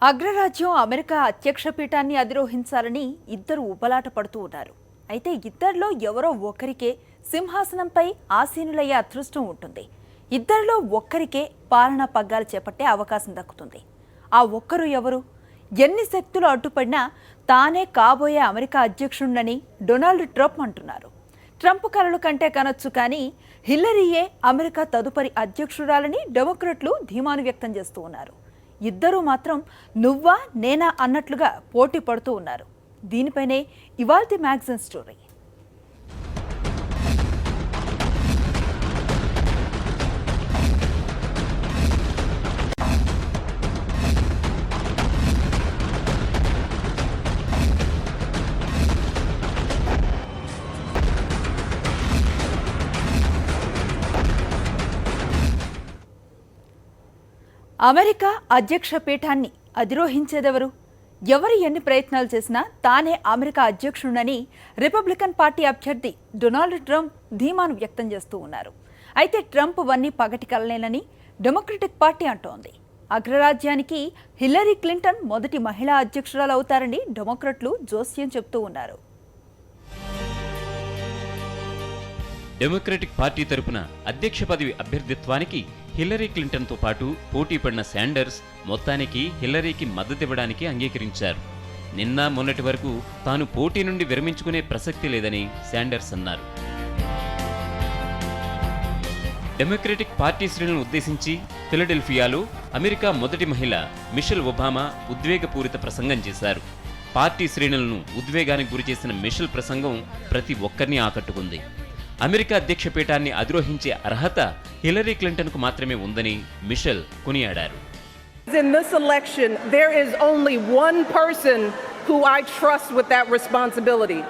అగ్రరాజ్యం అమెరికా అధ్యక్ష పీఠాన్ని అధిరోహించాలని ఇద్దరు ఉబలాట పడుతూ ఉన్నారు. అయితే ఇద్దరిలో ఎవరో ఒకరికే సింహాసనంపై ఆసీనులయ్యే అదృష్టం ఉంటుంది. ఇద్దరిలో ఒక్కరికే పాలనా పగ్గాలు చేపట్టే అవకాశం దక్కుతుంది. ఆ ఒక్కరు ఎవరు? ఎన్ని శక్తులు అడ్డుపడినా తానే కాబోయే అమెరికా అధ్యక్షుడినని డొనాల్డ్ ట్రంప్ అంటున్నారు. ట్రంప్ కలలు కంటే కనొచ్చు, కానీ హిల్లరీయే అమెరికా తదుపరి అధ్యక్షురాలని డెమోక్రట్లు ధీమాను వ్యక్తం చేస్తూ ఉన్నారు. ఇద్దరూ మాత్రం నువ్వా నేనా అన్నట్లుగా పోటీ పడుతూ ఉన్నారు. దీనిపైనే ఇవాల్టి మ్యాగజైన్ స్టోరీ. అమెరికా అధ్యక్ష పీఠాన్ని అధిరోహించేదెవరు? ఎవరు ఎన్ని ప్రయత్నాలు చేసినా తానే అమెరికా అధ్యక్షుడని రిపబ్లికన్ పార్టీ అభ్యర్థి డొనాల్డ్ ట్రంప్ ధీమాను వ్యక్తం చేస్తూ ఉన్నారు. అయితే ట్రంప్ వన్నీ పగటి కలలేనని డెమోక్రటిక్ పార్టీ అంటోంది. అగ్రరాజ్యానికి హిల్లరీ క్లింటన్ మొదటి మహిళా అధ్యక్షురాలు అవుతారని డెమోక్రట్లు జోస్యం చెప్తూ ఉన్నారు. డెమోక్రటిక్ పార్టీ తరపున అధ్యక్ష పదవి అభ్యర్థిత్వానికి హిల్లరీ క్లింటన్తో పాటు పోటీ పడిన శాండర్స్ మొత్తానికి హిల్లరీకి మద్దతివ్వడానికి అంగీకరించారు. నిన్న మొన్నటి వరకు తాను పోటీ నుండి విరమించుకునే ప్రసక్తి లేదని శాండర్స్ అన్నారు. డెమోక్రటిక్ పార్టీ శ్రేణులను ఉద్దేశించి ఫిలడెల్ఫియాలో అమెరికా మొదటి మహిళ మిషెల్ ఒబామా ఉద్వేగపూరిత ప్రసంగం చేశారు. పార్టీ శ్రేణులను ఉద్వేగానికి గురిచేసిన మిషెల్ ప్రసంగం ప్రతి ఒక్కరిని ఆకట్టుకుంది. అమెరికా అధ్యక్ష పీఠాన్ని అధిరోహించే అర్హత హిల్లరీ క్లింటన్కు మాత్రమే ఉందని మిషెల్ కొనియాడారు. In this election, there is only one person who I trust with that responsibility.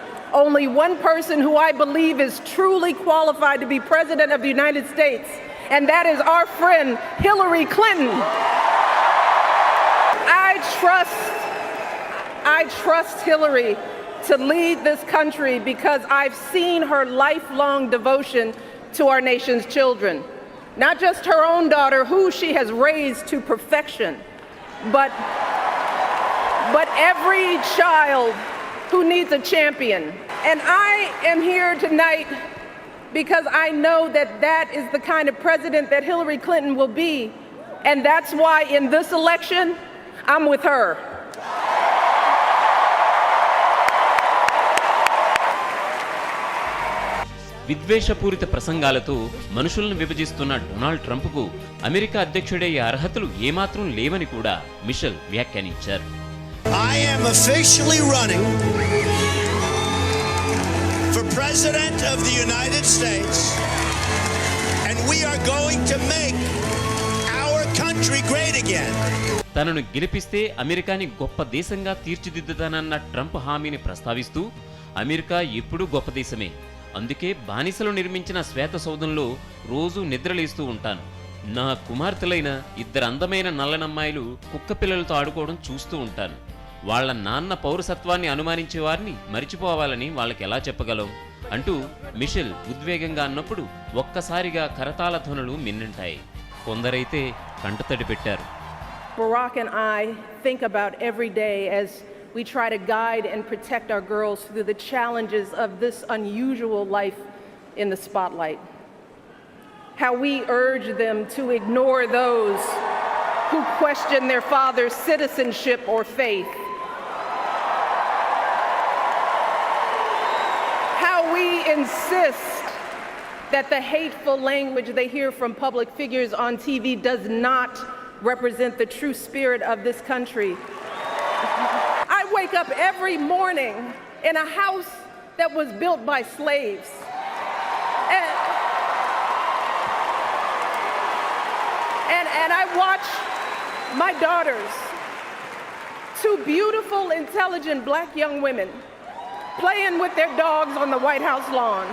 Only one person who I believe is truly qualified to be President of the United States, and that is our friend Hillary Clinton. I trust Hillary to lead this country because I've seen her lifelong devotion to our nation's children. Not just her own daughter, who she has raised to perfection, but every child who needs a champion. And I am here tonight because I know that that is the kind of president that Hillary Clinton will be. And that's why in this election, I'm with her. విద్వేషపూరిత ప్రసంగాలతో మనుషులను విభజిస్తున్న Donald ట్రంప్కు America అధ్యక్షుడయ్యే అర్హతలు ఏమాత్రం లేవని కూడా Mitchell వ్యాఖ్యానించారు. I am officially running for President of the United States, and we are going to make our country great again. తనను గెలిపిస్తే అమెరికాని గొప్ప దేశంగా తీర్చిదిద్దుతానన్న ట్రంప్ హామీని ప్రస్తావిస్తూ అమెరికా ఎప్పుడూ గొప్ప దేశమే, అందుకే బానిసలు నిర్మించిన శ్వేత సౌధంలో రోజు నిద్రలేస్తూ ఉంటాను, నా కుమార్తెలైన ఇద్దరు అందమైన నల్లనమ్మాయిలు కుక్క పిల్లలతో ఆడుకోవడం చూస్తూ ఉంటాను, వాళ్ల నాన్న పౌరసత్వాన్ని అనుమానించే వారిని మరిచిపోవాలని వాళ్ళకి ఎలా చెప్పగలం అంటూ మిషెల్ ఉద్వేగంగా అన్నప్పుడు ఒక్కసారిగా కరతాళ ధ్వనులు మిన్నంటాయి. కొందరైతే కంటతడి పెట్టారు. Barack and I think about every day as we try to guide and protect our girls through the challenges of this unusual life in the spotlight. How we urge them to ignore those who question their father's citizenship or faith. How we insist that the hateful language they hear from public figures on TV does not represent the true spirit of this country. I wake up every morning in a house that was built by slaves. And I watch my daughters, two beautiful, intelligent black young women, playing with their dogs on the White House lawn.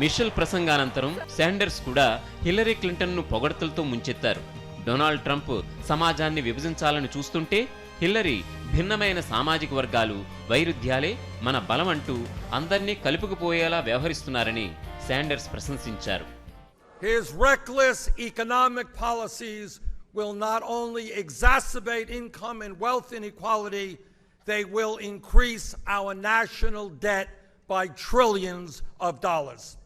Michelle ప్రసంగానంతరం Sanders కూడా Hillary క్లింటన్ను పొగడ్తలతో ముంచెత్తారు. Donald Trump సమాజాన్ని విభజించాలని చూస్తుంటే Hillary భిన్నమైన సామాజిక వర్గాలు, వైరుధ్యాలే మన బలం అంటూ అందర్నీ కలుపుకుపోయేలా వ్యవహరిస్తున్నారని శాండర్స్ ప్రశంసించారు. His reckless economic policies will not only exacerbate income and wealth inequality, they will increase our national debt by trillions of dollars.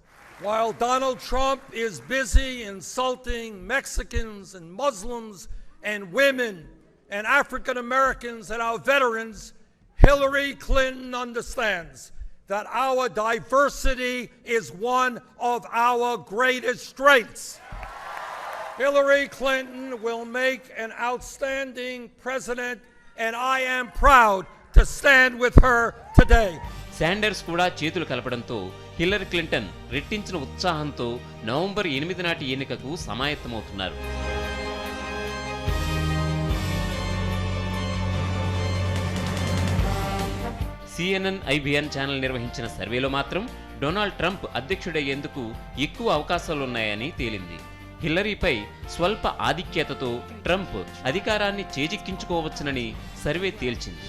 While Donald Trump is busy insulting Mexicans and Muslims and women and African Americans and our veterans, Hillary Clinton understands that our diversity is one of our greatest strengths. Hillary Clinton will make an outstanding president, and I am proud to stand with her today. Sanders కూడా చేతులు కలపడంతో Hillary Clinton రెట్టించిన ఉత్సాహంతో November 8 నాటి ఎన్నికకు సమాయత్తమవుతున్నారు. CNN IBN channel నిర్వహించిన సర్వేలో మాత్రం Donald Trump అధ్యక్షుడయ్యేందుకు ఎక్కువ అవకాశాలున్నాయని తేలింది. హిల్లరీపై స్వల్ప ఆధిక్యతతో ట్రంప్ అధికారాన్ని చేజిక్కించుకోవచ్చునని సర్వే తేల్చింది.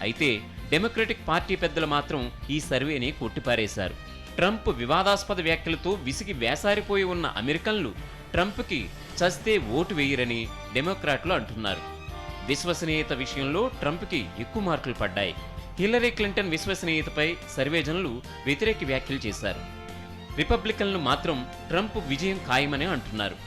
అయితే డెమోక్రటిక్ పార్టీ పెద్దలు మాత్రం ఈ సర్వేని కొట్టిపారేశారు. ట్రంప్ వివాదాస్పద వ్యాఖ్యలతో విసిగి వేసారిపోయి ఉన్న అమెరికన్లు ట్రంప్కి చస్తే ఓటు వేయరని డెమోక్రాట్లు అంటున్నారు. విశ్వసనీయత విషయంలో ట్రంప్కి ఎక్కువ మార్కులు పడ్డాయి. హిల్లరీ క్లింటన్ విశ్వసనీయతపై సర్వేజనులు వ్యతిరేక వ్యాఖ్యలు చేశారు. రిపబ్లికన్లు మాత్రం ట్రంప్ విజయం ఖాయమని అంటున్నారు.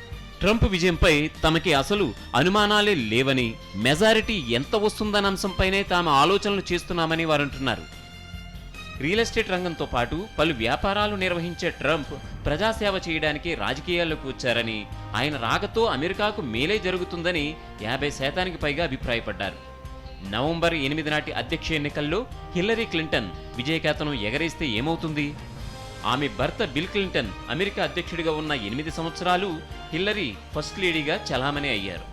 ట్రంప్ విజయంపై తమకి అసలు అనుమానాలే లేవని, మెజారిటీ ఎంత వస్తుందన్న అంశంపైనే తాము ఆలోచనలు చేస్తున్నామని వారంటున్నారు. రియల్ ఎస్టేట్ రంగంతో పాటు పలు వ్యాపారాలు నిర్వహించే ట్రంప్ ప్రజాసేవ చేయడానికి రాజకీయాల్లోకి వచ్చారని, ఆయన రాకతో అమెరికాకు మేలే జరుగుతుందని 50% పైగా అభిప్రాయపడ్డారు. నవంబర్ 8 నాటి అధ్యక్ష ఎన్నికల్లో హిల్లరీ క్లింటన్ విజయకేతనం ఎగరేస్తే ఏమవుతుంది? ఆమె భర్త బిల్ క్లింటన్ అమెరికా అధ్యక్షుడిగా ఉన్న 8 సంవత్సరాలు హిల్లరీ ఫస్ట్ లేడీగా చలామణి అయ్యారు.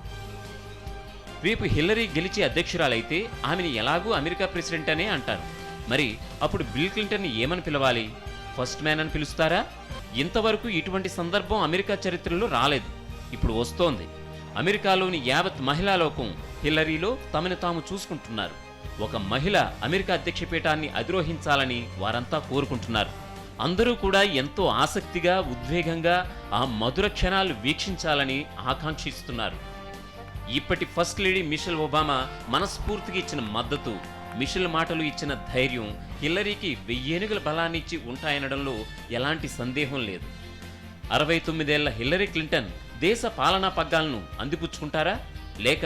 రేపు హిల్లరీ గెలిచి అధ్యక్షురాలైతే ఆమెని ఎలాగూ అమెరికా ప్రెసిడెంట్ అనే అంటారు. మరి అప్పుడు బిల్ క్లింటన్ని ఏమని పిలవాలి? ఫస్ట్ మ్యాన్ అని పిలుస్తారా? ఇంతవరకు ఇటువంటి సందర్భం అమెరికా చరిత్రలో రాలేదు. ఇప్పుడు వస్తోంది. అమెరికాలోని యావత్ మహిళా లోకం హిల్లరీలో తమను తాము చూసుకుంటున్నారు. ఒక మహిళ అమెరికా అధ్యక్ష పీఠాన్ని అధిరోహించాలని వారంతా కోరుకుంటున్నారు. అందరూ కూడా ఎంతో ఆసక్తిగా, ఉద్వేగంగా ఆ మధుర క్షణాలు వీక్షించాలని ఆకాంక్షిస్తున్నారు. ఇప్పటి ఫస్ట్ లేడీ మిషెల్ ఒబామా మనస్ఫూర్తిగా ఇచ్చిన మద్దతు, మిషెల్ మాటలు ఇచ్చిన ధైర్యం హిల్లరీకి 1000 ఏనుగుల బలాన్ని ఇచ్చి ఉంటాయనడంలో ఎలాంటి సందేహం లేదు. 69 ఏళ్ల హిల్లరీ క్లింటన్ దేశ పాలనా పగ్గాలను అందిపుచ్చుకుంటారా? లేక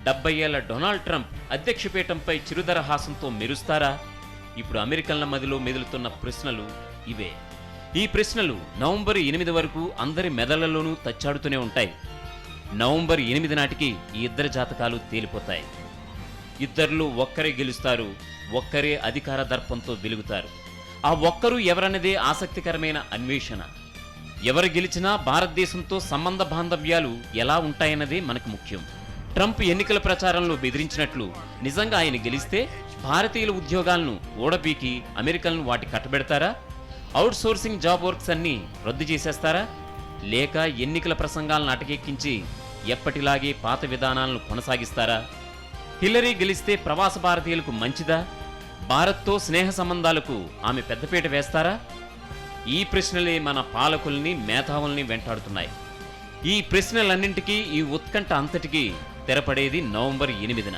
70 ఏళ్ల డొనాల్డ్ ట్రంప్ అధ్యక్షపీఠంపై చిరుదరహాసంతో మెరుస్తారా? ఇప్పుడు అమెరికన్ల మదిలో మెదులుతున్న ప్రశ్నలు ఇవే. ఈ ప్రశ్నలు నవంబర్ 8 వరకు అందరి మెదళ్లలోనూ తచ్చాడుతూనే ఉంటాయి. నవంబర్ 8 నాటికి ఈ ఇద్దరి జాతకాలు తేలిపోతాయి. ఇద్దరిలో ఒక్కరే గెలుస్తారు, ఒక్కరే అధికార దర్పంతో వెలుగుతారు. ఆ ఒక్కరు ఎవరన్నదే ఆసక్తికరమైన అన్వేషణ. ఎవరు గెలిచినా భారతదేశంతో సంబంధ బాంధవ్యాలు ఎలా ఉంటాయన్నదే మనకు ముఖ్యం. ట్రంప్ ఎన్నికల ప్రచారంలో బెదిరించినట్లు నిజంగా ఆయన గెలిస్తే భారతీయుల ఉద్యోగాలను ఓడపీకి అమెరికన్లు వాటి కట్టబెడతారా? అవుట్ సోర్సింగ్ జాబ్ వర్క్స్ అన్నీ రద్దు చేసేస్తారా? లేక ఎన్నికల ప్రసంగాలను అటకెక్కించి ఎప్పటిలాగే పాత విధానాలను కొనసాగిస్తారా? హిల్లరీ గెలిస్తే ప్రవాస భారతీయులకు మంచిదా? భారత్తో స్నేహ సంబంధాలకు ఆమె పెద్దపీట వేస్తారా? ఈ ప్రశ్నలే మన పాలకుల్ని, మేధావుల్ని వెంటాడుతున్నాయి. ఈ ప్రశ్నలన్నింటికీ, ఈ ఉత్కంఠ అంతటికీ తెరపడేది నవంబర్ 8న.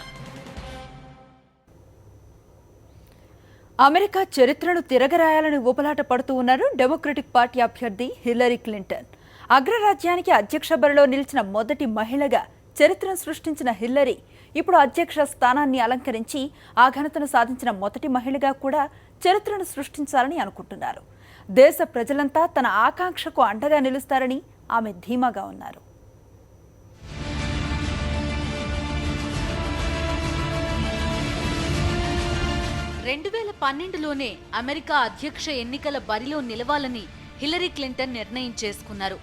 అమెరికా చరిత్రను తిరగరాయాలని ఊపలాట పడుతూ ఉన్నారు డెమోక్రటిక్ పార్టీ అభ్యర్థి హిల్లరీ క్లింటన్. అగ్రరాజ్యానికి అధ్యక్ష బరిలో నిలిచిన మొదటి మహిళగా చరిత్రను సృష్టించిన హిల్లరీ ఇప్పుడు అధ్యక్ష స్థానాన్ని అలంకరించి ఆ ఘనతను సాధించిన మొదటి మహిళగా కూడా చరిత్రను సృష్టించాలని అనుకుంటున్నారు. దేశ ప్రజలంతా తన ఆకాంక్షకు అండగా నిలుస్తారని ఆమె ధీమాగా ఉన్నారు. రెండు 2012లోనే అమెరికా అధ్యక్ష ఎన్నికల బరిలో నిలవాలని హిల్లరీ క్లింటన్ నిర్ణయం చేసుకున్నారు.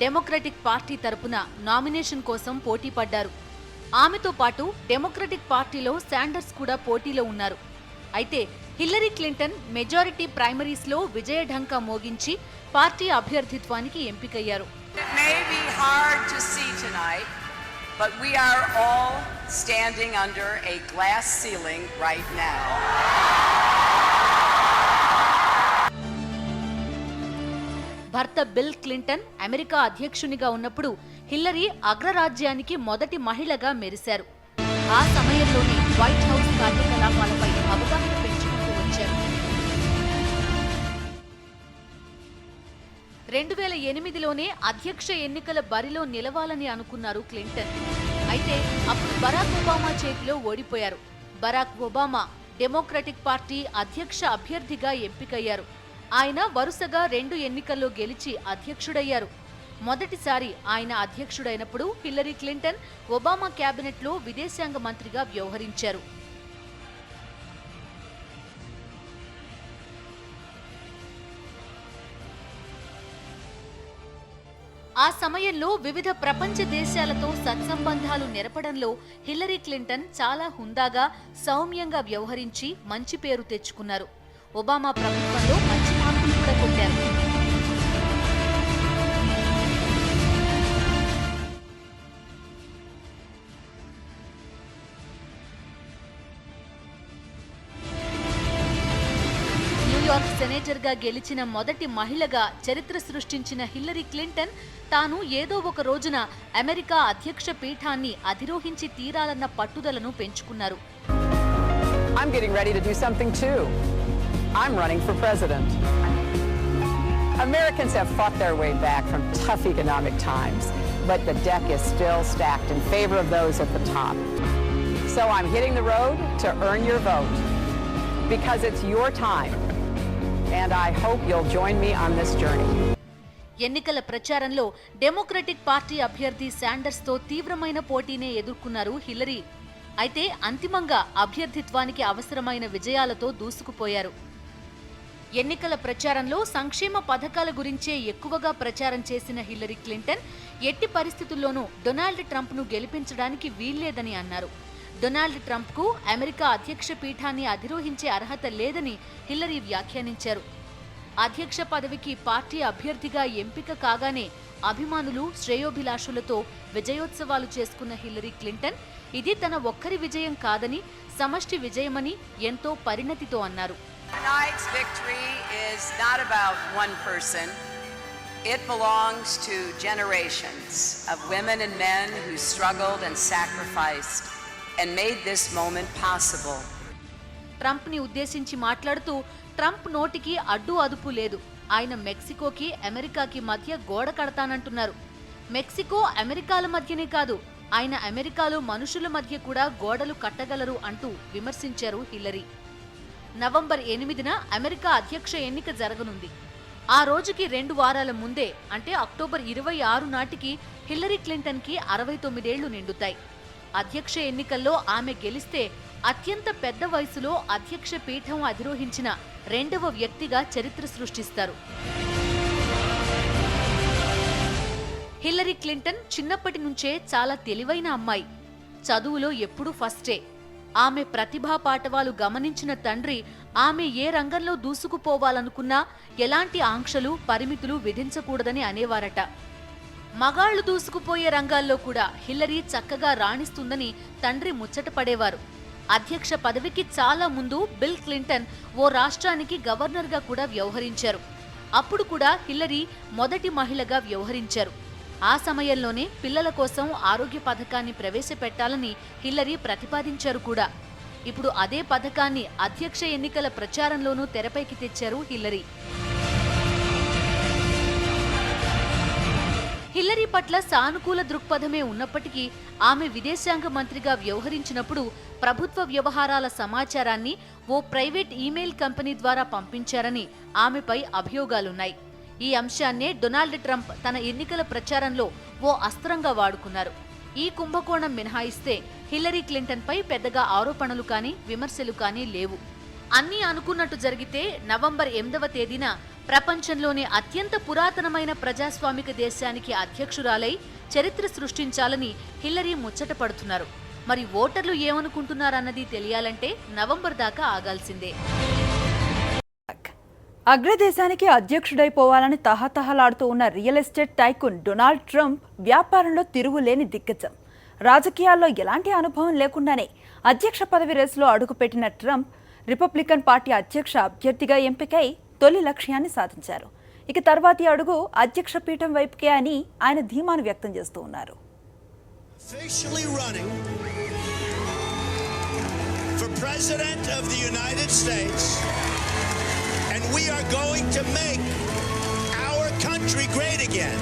డెమోక్రటిక్ పార్టీ తరపున నామినేషన్ కోసం పోటీ పడ్డారు. ఆమెతో పాటు డెమోక్రటిక్ పార్టీలో శాండర్స్ కూడా పోటీలో ఉన్నారు. అయితే హిల్లరీ క్లింటన్ మెజారిటీ ప్రైమరీస్లో విజయఢంకా మోగించి పార్టీ అభ్యర్థిత్వానికి ఎంపికయ్యారు. But we are all standing under a glass ceiling right now. భర్త బిల్ క్లింటన్ అమెరికా అధ్యక్షునిగా ఉన్నప్పుడు హిల్లరీ అగ్రరాజ్యానికి మొదటి మహిళగా మెరిశారు. ఆ సమయంలోనే వైట్ హౌస్ కార్యకలాపాలపై అవగాహన పెంచుకుంటూ వచ్చారు. 2008లోనే అధ్యక్ష ఎన్నికల బరిలో నిలవాలని అనుకున్నారు క్లింటన్. అయితే అప్పుడు బరాక్ ఒబామా చేతిలో ఓడిపోయారు. బరాక్ ఒబామా డెమోక్రటిక్ పార్టీ అధ్యక్ష అభ్యర్థిగా ఎంపికయ్యారు. ఆయన వరుసగా 2 ఎన్నికల్లో గెలిచి అధ్యక్షుడయ్యారు. మొదటిసారి ఆయన అధ్యక్షుడైనప్పుడు హిల్లరీ క్లింటన్ ఒబామా క్యాబినెట్లో విదేశాంగ మంత్రిగా వ్యవహరించారు. ఆ సమయంలో వివిధ ప్రపంచ దేశాలతో సత్సంబంధాలు నెరపడంలో హిల్లరీ క్లింటన్ చాలా హుందాగా, సౌమ్యంగా వ్యవహరించి మంచి పేరు తెచ్చుకున్నారు. ఒబామా ప్రభుత్వంలో మంచి మార్కులు కూడా కొట్టారు. న్యూయార్క్ సెనేటర్గా గెలిచిన మొదటి మహిళగా చరిత్ర సృష్టించిన హిల్లరీ క్లింటన్ తాను ఏదో ఒక రోజున అమెరికా అధ్యక్ష పీఠాన్ని అధిరోహించి తీరాలన్న పట్టుదలను పెంచుకున్నారు. I'm getting ready to do something too. I'm running for president. Americans have fought their way back from tough economic times, but the deck is still stacked in favor of those at the top. So I'm hitting the road to earn your vote because it's your time. And I hope you'll join me on this journey. ఎన్నికల ప్రచారంలో democratic party అభ్యర్థి శాండర్స్తో తీవ్రమైన పోటీనే ఎదుర్కొన్నారు Hillary. అయితే అంతిమంగా అభ్యర్థిత్వానికి అవసరమైన విజయాలతో దూసుకుపోయారు. ఎన్నికల ప్రచారంలో సంక్షేమ పథకాల గురించే ఎక్కువగా ప్రచారం చేసిన హిల్లరీ క్లింటన్ ఎట్టి పరిస్థితుల్లోనూ డొనాల్డ్ ట్రంప్ను గెలిపించడానికి వీల్లేదని అన్నారు. డొనాల్డ్ ట్రంప్కు అమెరికా అధ్యక్ష పీఠాన్ని అధిరోహించే అర్హత లేదని హిల్లరీ వ్యాఖ్యానించారు. అధ్యక్ష పదవికి పార్టీ అభ్యర్థిగా ఎంపిక కాగానే అభిమానులు, శ్రేయోభిలాషులతో విజయోత్సవాలు చేసుకున్న హిల్లరీ క్లింటన్ ఇది తన ఒక్కరి విజయం కాదని, సమష్టి విజయమని ఎంతో పరిణతితో అన్నారు. Tonight's victory is not about one person. It belongs to generations of women and men who struggled and sacrificed and made this moment possible. ట్రంప్ని ఉద్దేశించి మాట్లాడుతూ ట్రంప్ నోటికి అడ్డు అదుపు లేదు. ఆయన మెక్సికోకి, అమెరికాకి మధ్య గోడ కడతానంటున్నారు. మెక్సికో, అమెరికాల మధ్యనే కాదు, ఆయన అమెరికాలో మనుషుల మధ్య కూడా గోడలు కట్టగలరు అంటూ విమర్శించారు హిల్లరీ. నవంబర్ 8న అమెరికా అధ్యక్ష ఎన్నిక జరగనుంది. ఆ రోజుకి 2 వారాల ముందే అంటే అక్టోబర్ 26 నాటికి హిల్లరీ క్లింటన్కి 69 ఏళ్లు నిండుతాయి. అధ్యక్ష ఎన్నికల్లో ఆమె గెలిస్తే అత్యంత పెద్ద వయసులో అధ్యక్ష పీఠం అధిరోహించిన 2వ వ్యక్తిగా చరిత్ర సృష్టిస్తారు. హిల్లరీ క్లింటన్ చిన్నప్పటి నుంచే చాలా తెలివైన అమ్మాయి. చదువులో ఎప్పుడూ ఫస్టే. ఆమె ప్రతిభా పాటవాలు గమనించిన తండ్రి ఆమె ఏ రంగంలో దూసుకుపోవాలనుకున్నా ఎలాంటి ఆంక్షలు, పరిమితులు విధించకూడదని అనేవారట. మగాళ్లు దూసుకుపోయే రంగాల్లో కూడా హిల్లరీ చక్కగా రాణిస్తుందని తండ్రి ముచ్చట పడేవారు. అధ్యక్ష పదవికి చాలా ముందు బిల్ క్లింటన్ ఓ రాష్ట్రానికి గవర్నర్గా కూడా వ్యవహరించారు. అప్పుడు కూడా హిల్లరీ మొదటి మహిళగా వ్యవహరించారు. ఆ సమయంలోనే పిల్లల కోసం ఆరోగ్య పథకాన్ని ప్రవేశపెట్టాలని హిల్లరీ ప్రతిపాదించారు కూడా. ఇప్పుడు అదే పథకాన్ని అధ్యక్ష ఎన్నికల ప్రచారంలోనూ తెరపైకి తెచ్చారు హిల్లరీ. హిల్లరీ పట్ల సానుకూల దృక్పథమే ఉన్నప్పటికీ ఆమె విదేశాంగ మంత్రిగా వ్యవహరించినప్పుడు ప్రభుత్వ వ్యవహారాల సమాచారాన్ని ఓ ప్రైవేట్ ఈమెయిల్ కంపెనీ ద్వారా పంపించారని ఆమెపై అభియోగాలున్నాయి. ఈ అంశాన్నే డొనాల్డ్ ట్రంప్ తన ఎన్నికల ప్రచారంలో ఓ అస్త్రంగా వాడుకున్నారు. ఈ కుంభకోణం మినహాయిస్తే హిల్లరీ క్లింటన్పై పెద్దగా ఆరోపణలు కానీ, విమర్శలు కానీ లేవు. అన్నీ అనుకున్నట్టు జరిగితే నవంబర్ 8వ తేదీన ప్రపంచంలోనే అత్యంత పురాతనమైన ప్రజాస్వామిక దేశానికి అధ్యక్షురాలై చరిత్ర సృష్టించాలని హిల్లరీ ముచ్చట పడుతున్నారు. మరి ఓటర్లు ఏమనుకుంటున్నారన్నది తెలియాలంటే నవంబర్ దాకా ఆగాల్సిందే. అగ్రదేశానికి అధ్యక్షుడైపోవాలని తహతహలాడుతూ ఉన్న real estate tycoon Donald Trump వ్యాపారంలో తిరుగులేని దిగ్గజం. రాజకీయాల్లో ఎలాంటి అనుభవం లేకుండానే అధ్యక్ష పదవి రేసులో అడుగుపెట్టిన ట్రంప్ రిపబ్లికన్ పార్టీ అధ్యక్ష అభ్యర్థిగా ఎంపికై తొలి లక్ష్యాన్ని సాధించారు. ఇక తర్వాతి అడుగు అధ్యక్ష పీఠం వైపుకే అని ఆయన ధీమాను వ్యక్తం చేస్తూ ఉన్నారు. Officially running for President of the United States, and we are going to make our country great again.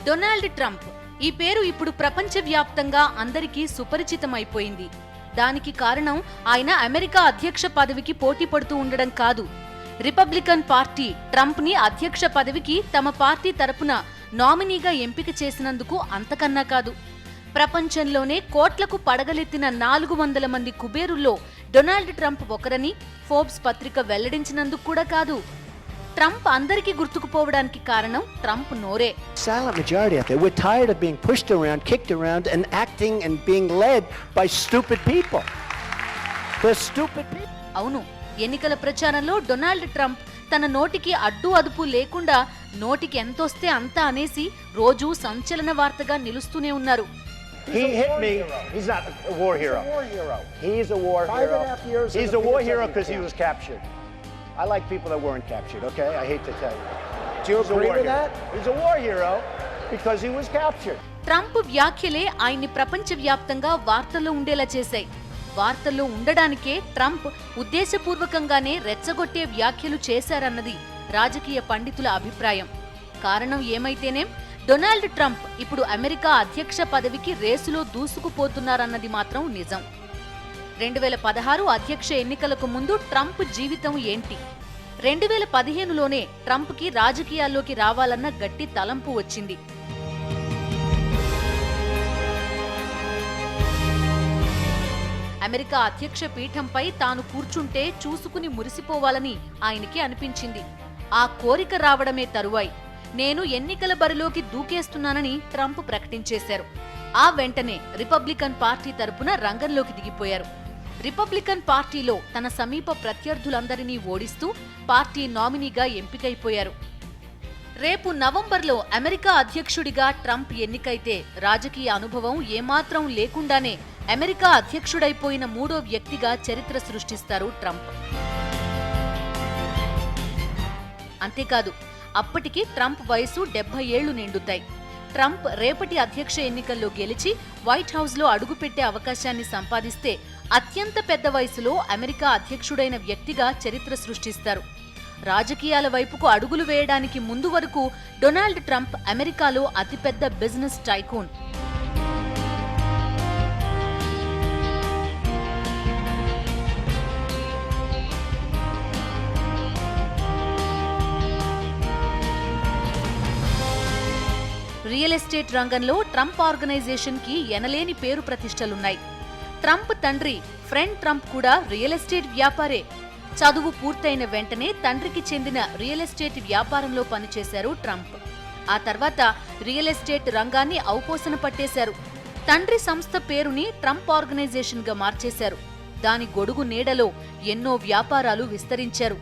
Donald Trump ఈ పేరు ఇప్పుడు ప్రపంచవ్యాప్తంగా అందరికీ సుపరిచితమైపోయింది. దానికి కారణం ఆయన అమెరికా అధ్యక్ష పదవికి పోటీ పడుతూ ఉండడం కాదు. రిపబ్లికన్ పార్టీ ట్రంప్ ని అధ్యక్ష పదవికి తమ పార్టీ తరపున నామినీగా ఎంపిక చేసినందుకు అంతకన్నా కాదు. ప్రపంచంలోనే కోట్లకు పడగలెత్తిన 400 మంది కుబేరుల్లో డొనాల్డ్ ట్రంప్ ఒకరని ఫోర్బ్స్ పత్రిక వెల్లడించినందుకు కూడా కాదు. ట్రంప్ అందరికీ గుర్తుకుపోవడానికి కారణం ట్రంప్ నోరే. Silent majority out there. We're tired of being pushed around, kicked around, and acting and being led by stupid people. They're stupid people. అవును, ఎన్నికల ప్రచారంలో డొనాల్డ్ ట్రంప్ తన నోటికి అడ్డు అదుపు లేకుండా నోటికి ఎంతొస్తే అంత అనేసి రోజూ సంచలన వార్తగా నిలుస్తూనే ఉన్నారు. He hit me. He's not a war hero. He's a war hero. He's a war hero because he was captured. I like people that weren't captured, okay? I hate to tell you. Do you agree with that? He's a war hero because he was captured. Trump వ్యాఖ్యలే ఆయన్ని ప్రపంచవ్యాప్తంగా వార్తల్లో ఉండేలా చేశాయి. వార్తల్లో ఉండడానికే Trump ఉద్దేశపూర్వకంగానే రెచ్చగొట్టే వ్యాఖ్యలు చేశారన్నది రాజకీయ పండితుల అభిప్రాయం. కారణం ఏమైతేనేం డొనాల్డ్ ట్రంప్ ఇప్పుడు అమెరికా అధ్యక్ష పదవికి రేసులో దూసుకుపోతున్నారన్నది మాత్రం నిజం. 2016 అధ్యక్ష ఎన్నికలకు ముందు ట్రంప్ జీవితం ఏంటి? 2015లోనే ట్రంప్కి రాజకీయాల్లోకి రావాలన్న గట్టి తలంపు వచ్చింది. అమెరికా అధ్యక్ష పీఠంపై తాను కూర్చుంటే చూసుకుని మురిసిపోవాలని ఆయనకి అనిపించింది. ఆ కోరిక రావడమే తరువాయి నేను ఎన్నికల బరిలోకి దూకేస్తున్నానని ట్రంప్ ప్రకటించేశారు. ఆ వెంటనే రిపబ్లికన్ పార్టీ తరపున రంగంలోకి దిగిపోయారు. రిపబ్లికన్ పార్టీలో తన సమీప ప్రత్యర్థులందరినీ ఓడిస్తూ పార్టీ నామినీగా ఎంపికైపోయారు. రేపు నవంబర్లో అమెరికా అధ్యక్షుడిగా ట్రంప్ ఎన్నికైతే రాజకీయ అనుభవం ఏమాత్రం లేకుండానే అమెరికా అధ్యక్షుడైపోయిన 3వ వ్యక్తిగా చరిత్ర సృష్టిస్తారు ట్రంప్. అంతేకాదు, అప్పటికి ట్రంప్ వయసు 70 ఏళ్లు నిండుతాయి. ట్రంప్ రేపటి అధ్యక్ష ఎన్నికల్లో గెలిచి వైట్ హౌస్లో అడుగుపెట్టే అవకాశాన్ని సంపాదిస్తే అత్యంత పెద్ద వయసులో అమెరికా అధ్యక్షుడైన వ్యక్తిగా చరిత్ర సృష్టిస్తారు. రాజకీయాల వైపుకు అడుగులు వేయడానికి ముందు వరకు డొనాల్డ్ ట్రంప్ అమెరికాలో అతిపెద్ద బిజినెస్ టైకూన్. రియల్ ఎస్టేట్ రంగంలో ట్రంప్ ఆర్గనైజేషన్ కి ఎనలేని పేరు ప్రతిష్టలున్నాయి. ట్రంప్ తండ్రి ఫ్రెండ్ ట్రంప్ కూడా రియల్ ఎస్టేట్ వ్యాపారే. చదువు పూర్తయిన వెంటనే తండ్రికి చెందిన రియల్ ఎస్టేట్ వ్యాపారంలో పనిచేశారు ట్రంప్. ఆ తర్వాత రియల్ ఎస్టేట్ రంగాన్ని ఔపోసన పట్టేశారు. తండ్రి సంస్థ పేరుని ట్రంప్ ఆర్గనైజేషన్ గా మార్చేశారు. దాని గొడుగు నీడలో ఎన్నో వ్యాపారాలు విస్తరించారు.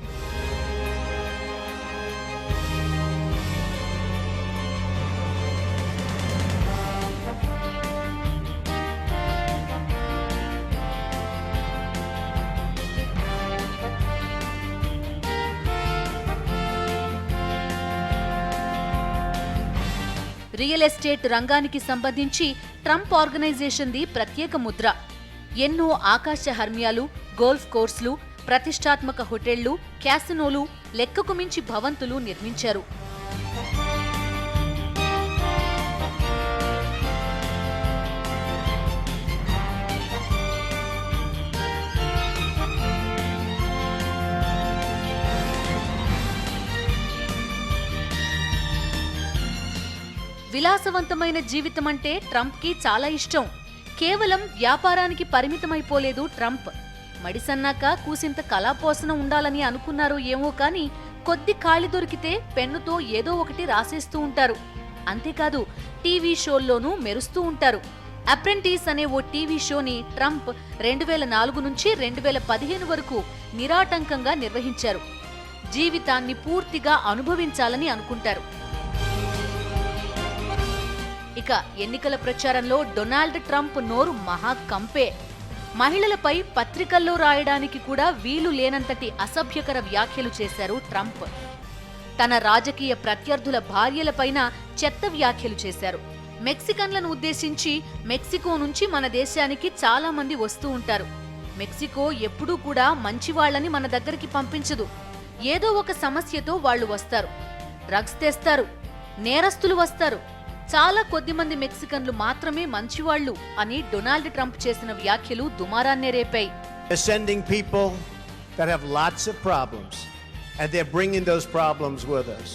రియల్ ఎస్టేట్ రంగానికి సంబంధించి ట్రంప్ ఆర్గనైజేషన్ది ప్రత్యేక ముద్ర. ఎన్నో ఆకాశ హర్మ్యాలు, గోల్ఫ్ కోర్సులు, ప్రతిష్టాత్మక హోటళ్లు, క్యాసినోలు, లెక్కకు మించి భవంతులు నిర్మించారు. విలాసవంతమైన జీవితం అంటే ట్రంప్కి చాలా ఇష్టం. కేవలం వ్యాపారానికి పరిమితమైపోలేదు ట్రంప్. మడిసన్నాక కూసింత కళాపోసన ఉండాలని అనుకున్నారో ఏమో కానీ కొద్ది ఖాళీ దొరికితే పెన్నుతో ఏదో ఒకటి రాసేస్తూ ఉంటారు. అంతేకాదు, టీవీ షోల్లోనూ మెరుస్తూ ఉంటారు. అప్రెంటిస్ అనే ఓ టీవీ షోని ట్రంప్ 2004 నుంచి 2015 వరకు నిరాటంకంగా నిర్వహించారు. జీవితాన్ని పూర్తిగా అనుభవించాలని అనుకుంటారు. ఇక ఎన్నికల ప్రచారంలో డొనాల్డ్ ట్రంప్ నోరు మహా కంపే. మహిళలపై పత్రికల్లో రాయడానికి కూడా వీలు లేనంతటి అసభ్యకర వ్యాఖ్యలు చేశారు ట్రంప్. తన రాజకీయ ప్రత్యర్థుల భార్యలపైన చెత్త వ్యాఖ్యలు చేశారు. మెక్సికన్లను ఉద్దేశించి మెక్సికో నుంచి మన దేశానికి చాలా మంది వస్తూ ఉంటారు. మెక్సికో ఎప్పుడూ కూడా మంచివాళ్లని మన దగ్గరికి పంపించదు. ఏదో ఒక సమస్యతో వాళ్ళు వస్తారు. డ్రగ్స్ తెస్తారు, నేరస్తులు వస్తారు. చాలా కొద్ది మంది మెక్సికన్లు మాత్రమే మంచివాళ్లు అని డొనాల్డ్ ట్రంప్ చేసిన వ్యాఖ్యలు దుమారాన్నే రేపాయి. They're sending people that have lots of problems, and they're bringing those problems with us.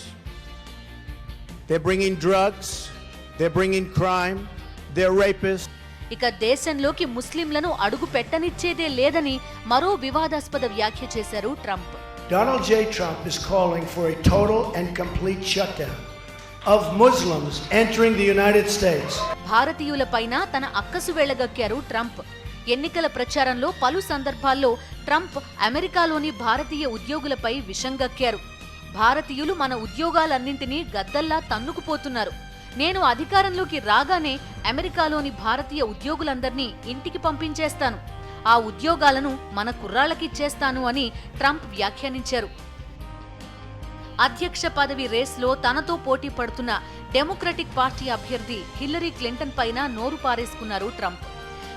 They're bringing drugs, they're bringing crime, they're rapists. ఇక దేశంలోకి ముస్లింలను అడుగు పెట్టనిచ్చేదే లేదని మరో వివాదాస్పద వ్యాఖ్య చేశారు Trump. Donald J. Trump is calling for a total and complete shutdown of Muslims entering the United States. భారతీయులపైన తన అక్కసు వెళ్లగక్కారు ట్రంప్. ఎన్నికల ప్రచారంలో పలు సందర్భాల్లో ట్రంప్ అమెరికాలోని భారతీయ ఉద్యోగులపై విషంగక్కారు. భారతీయులు మన ఉద్యోగాలన్నింటినీ గద్దల్లా తన్నుకుపోతున్నారు. నేను అధికారంలోకి రాగానే అమెరికాలోని భారతీయ ఉద్యోగులందర్నీ ఇంటికి పంపించేస్తాను, ఆ ఉద్యోగాలను మన కుర్రాళ్లకిచ్చేస్తాను అని ట్రంప్ వ్యాఖ్యానించారు. అధ్యక్ష పదవి రేస్లో తనతో పోటీ పడుతున్న డెమోక్రటిక్ పార్టీ అభ్యర్థి హిల్లరీ క్లింటన్ పైన నోరు పారేసుకున్నారు ట్రంప్.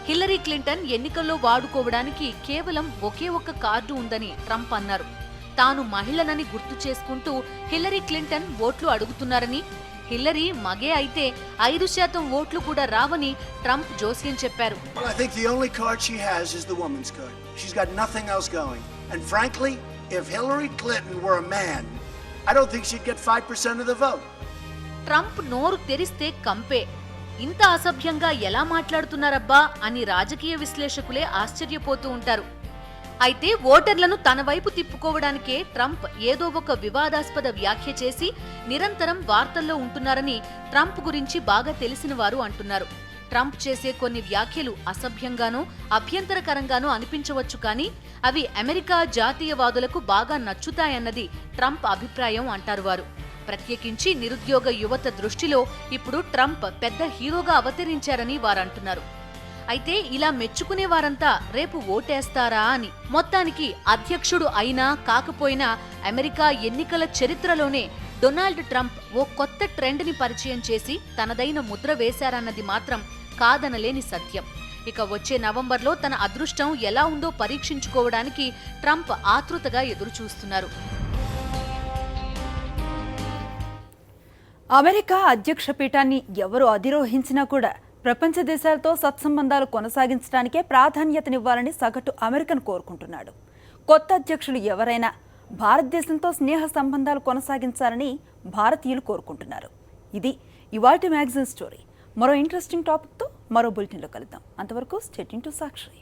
హిల్లరీ క్లింటన్ ఎన్నికల్లో వాడుకోవడానికి కేవలం ఒకే ఒక్క కార్డు ఉందని ట్రంప్ అన్నారు. తాను మహిళనని గుర్తు చేసుకుంటూ హిల్లరీ క్లింటన్ ఓట్లు అడుగుతున్నారని, హిల్లరీ మగే అయితే 5% ఓట్లు కూడా రావని ట్రంప్ జోస్యం చెప్పారు. I think the only card she has is the woman's card. She's got nothing else going. And frankly, if Hillary Clinton were a man, I don't think she'd get 5% of the vote. Trump నోరు తెరిస్తే కంపే. ఇంత అసభ్యంగా ఎలా మాట్లాడుతున్నారబ్బా అని రాజకీయ విశ్లేషకులే ఆశ్చర్యపోతూ ఉంటారు. అయితే ఓటర్లను తన వైపు తిప్పుకోవడానికే ట్రంప్ ఏదో ఒక వివాదాస్పద వ్యాఖ్య చేసి నిరంతరం వార్తల్లో ఉంటున్నారని ట్రంప్ గురించి బాగా తెలిసిన వారు అంటున్నారు. ట్రంప్ చేసే కొన్ని వ్యాఖ్యలు అసభ్యంగానో అభ్యంతరకరంగానో అనిపించవచ్చు, కానీ అవి అమెరికా జాతీయవాదులకు బాగా నచ్చుతాయన్నది ట్రంప్ అభిప్రాయం అంటారు వారు. ప్రత్యేకించి నిరుద్యోగ యువత దృష్టిలో ఇప్పుడు ట్రంప్ పెద్ద హీరోగా అవతరించారని వారంటున్నారు. అయితే ఇలా మెచ్చుకునే వారంతా రేపు ఓటేస్తారా అని. మొత్తానికి అధ్యక్షుడు అయినా కాకపోయినా అమెరికా ఎన్నికల చరిత్రలోనే డొనాల్డ్ ట్రంప్ ఓ కొత్త ట్రెండ్ని పరిచయం చేసి తనదైన ముద్ర వేశారన్నది మాత్రం కాదనలేని సత్యం. ఇక వచ్చే నవంబర్లో తన అదృష్టం ఎలా ఉందో పరీక్షించుకోవడానికి ట్రంప్ ఆతృతగా ఎదురుచూస్తున్నారు. అమెరికా అధ్యక్ష పీఠాన్ని ఎవరు అధిరోహించినా కూడా ప్రపంచ దేశాలతో సత్సంబంధాలు కొనసాగించడానికే ప్రాధాన్యతనివ్వాలని సగటు అమెరికన్ కోరుకుంటున్నాడు. కొత్త అధ్యక్షులు ఎవరైనా భారతదేశంతో స్నేహ సంబంధాలు కొనసాగించాలని భారతీయులు కోరుకుంటున్నారు. ఇది ఇవాల్టి మ్యాగజైన్ స్టోరీ. మరో ఇంట్రెస్టింగ్ టాపిక్తో మరో బులెటిన్లో కలుద్దాం. అంతవరకు స్టే ట్యూన్డ్ టు సాక్షి.